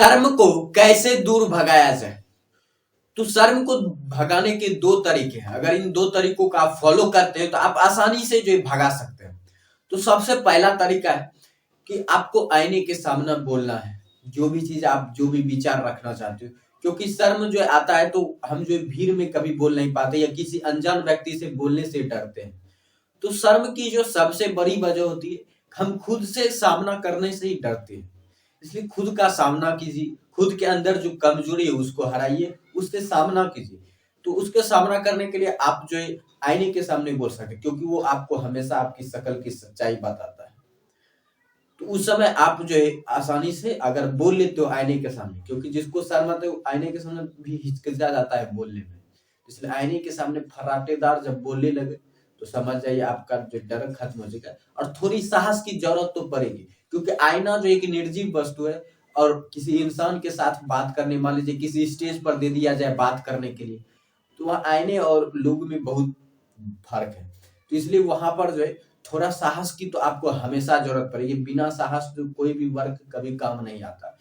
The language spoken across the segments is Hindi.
शर्म को कैसे दूर भगाया जाए। तो शर्म को भगाने के दो तरीके हैं। अगर इन दो तरीकों का आप फॉलो करते हैं तो आप आसानी से जो है भगा सकते हैं। तो सबसे पहला तरीका है कि आपको आईने के सामने बोलना है जो भी चीज आप जो भी विचार रखना चाहते हो। क्योंकि शर्म जो आता है तो हम जो भीड़ में कभी बोल नहीं पाते या किसी अनजान व्यक्ति से बोलने से डरते हैं। तो शर्म की जो सबसे बड़ी वजह होती है, हम खुद से सामना करने से ही डरते हैं। इसलिए खुद का सामना कीजिए, खुद के अंदर जो कमजोरी है उसको हराइए, उससे सामना कीजिए। तो उसके सामना करने के लिए आप जो है आईने के सामने बोल सकते हैं, क्योंकि वो आपको हमेशा आपकी शक्ल की सच्चाई बताता है। तो उस समय आप जो है आसानी से अगर बोल लेते हो आईने के सामने, क्योंकि जिसको शर्म आता है वो आईने के सामने भी हिचकिचा जाता है बोलने में। इसलिए आईने के सामने फर्राटेदार जब बोलने लगे तो समझ जाइए आपका जो डर खत्म हो जाएगा। और थोड़ी साहस की जरूरत तो पड़ेगी, क्योंकि आईना जो एक निर्जीव वस्तु है और किसी इंसान के साथ बात करने, मान लीजिए किसी स्टेज पर दे दिया जाए बात करने के लिए, तो वहाँ आईने और लोग में बहुत फर्क है। तो इसलिए वहां पर जो है थोड़ा साहस की तो आपको हमेशा जरूरत पड़ेगी। बिना साहस तो कोई भी वर्क कभी काम नहीं आता।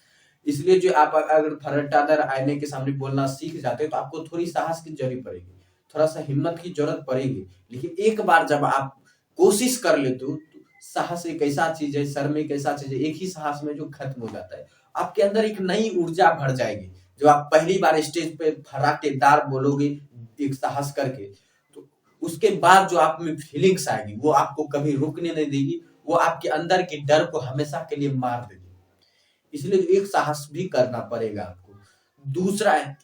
इसलिए जो आप अगर फर्राटेदार आईने के सामने बोलना सीख जाते हैं तो आपको थोड़ी साहस की जरूरत पड़ेगी, थोड़ा सा हिम्मत की जरूरत पड़ेगी। लेकिन एक बार जब आप कोशिश कर लेते हो तो साहस एक ऐसा चीज है, शर्म एक ऐसा चीज है, एक ही साहस में जो खत्म हो जाता है। आपके अंदर एक नई ऊर्जा भर जाएगी। जो आप पहली बार स्टेज पे फर्राटेदार बोलोगे एक साहस करके, तो उसके बाद जो आप में फीलिंग्स आएगी वो आपको कभी रुकने नहीं देगी, वो आपके अंदर के डर को हमेशा के लिए मार देगी। इसलिए एक साहस भी करना पड़ेगा आपको। दूसरा है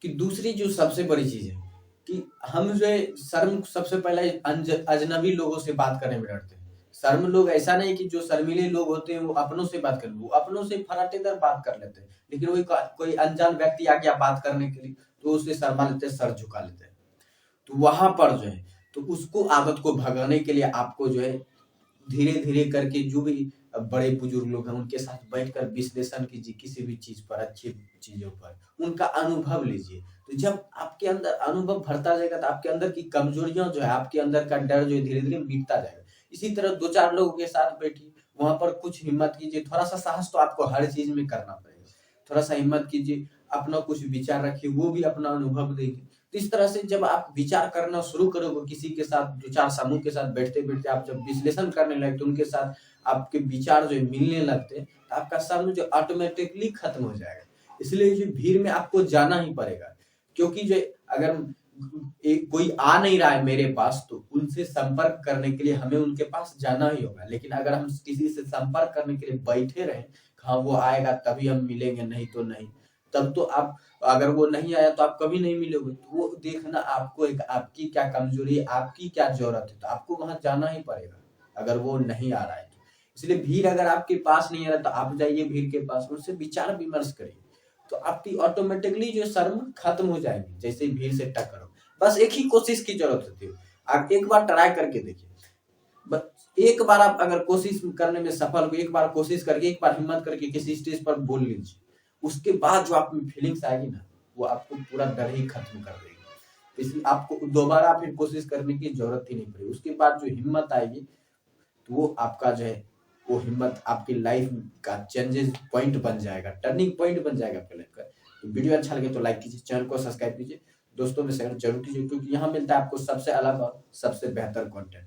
कि दूसरी जो सबसे बड़ी चीज है कि हम जो है शर्म सबसे पहले अजनबी लोगों से बात करने में डरते हैं। शर्म लोग ऐसा नहीं कि जो शर्मीले लोग होते हैं वो अपनों से बात करें, वो अपनों से फराटेदार बात कर लेते हैं। लेकिन वही कोई अनजान व्यक्ति आ गया बात करने के लिए तो उससे शर्मा लेते हैं, सर झुका लेते हैं। तो वहां पर जो है तो उसको आदत को भगाने के लिए आपको जो है धीरे धीरे करके जो भी बड़े बुजुर्ग लोग हैं उनके साथ बैठकर विश्लेषण कीजिए, किसी भी चीज पर, अच्छी चीजों पर उनका अनुभव लीजिए। तो जब आपके अंदर अनुभव भरता जाएगा तो आपके अंदर की कमजोरियां जो है, आपके अंदर का डर जो है धीरे धीरे मिटता जाएगा। इसी तरह दो चार लोगों के साथ बैठिए, वहां पर कुछ हिम्मत कीजिए। थोड़ा सा साहस तो आपको हर चीज में करना पड़ेगा। थोड़ा सा हिम्मत कीजिए, अपना कुछ विचार रखिए, वो भी अपना अनुभव देंगे। तो इस तरह से जब आप विचार करना शुरू करोगे, किसी के साथ दो चार समूह के साथ बैठते बैठते आप जब विश्लेषण करने लगते, उनके साथ आपके विचार जो मिलने लगते हैं तो आपका शर्म जो ऑटोमेटिकली खत्म हो जाएगा। इसलिए जो भीड़ में आपको जाना ही पड़ेगा, क्योंकि जो अगर कोई आ नहीं रहा है मेरे पास तो उनसे संपर्क करने के लिए हमें उनके पास जाना ही होगा। लेकिन अगर हम किसी से संपर्क करने के लिए बैठे रहे, हाँ वो आएगा तभी हम मिलेंगे, नहीं तो नहीं, तब तो आप अगर वो नहीं आया तो आप कभी नहीं मिलोगे। तो वो देखना आपको एक आपकी क्या कमजोरी है, आपकी क्या जरूरत है, तो आपको वहां जाना ही पड़ेगा अगर वो नहीं आ रहा है। इसलिए भीड़ अगर आपके पास नहीं आ रहा तो आप जाइए भीड़ के पास, उनसे विचार विमर्श करिए। तो आपकी ऑटोमेटिकली जो शर्म खत्म हो जाएगी जैसे ही भीड़ से टक्कर हो। बस एक ही कोशिश की जरूरत होती है, आप एक बार ट्राई करके देखिए। बस एक बार आप अगर कोशिश करने में सफल हो, एक बार कोशिश करके, एक बार हिम्मत करके किसी स्टेज पर बोल लीजिए, उसके बाद जो आप में फीलिंग्स आएगी ना वो आपको पूरा डर ही खत्म कर देगी। इसलिए आपको दोबारा फिर कोशिश करने की जरूरत ही नहीं पड़ेगी। उसके बाद जो हिम्मत आएगी तो वो आपका जो है वो हिम्मत आपकी लाइफ का चेंजेस पॉइंट बन जाएगा, टर्निंग पॉइंट बन जाएगा आपके लाइफ का। तो वीडियो अच्छा लगे तो लाइक कीजिए, चैनल को सब्सक्राइब कीजिए, दोस्तों में शेयर जरूर कीजिए, क्योंकि यहाँ मिलता है आपको सबसे अलग और सबसे बेहतर कंटेंट।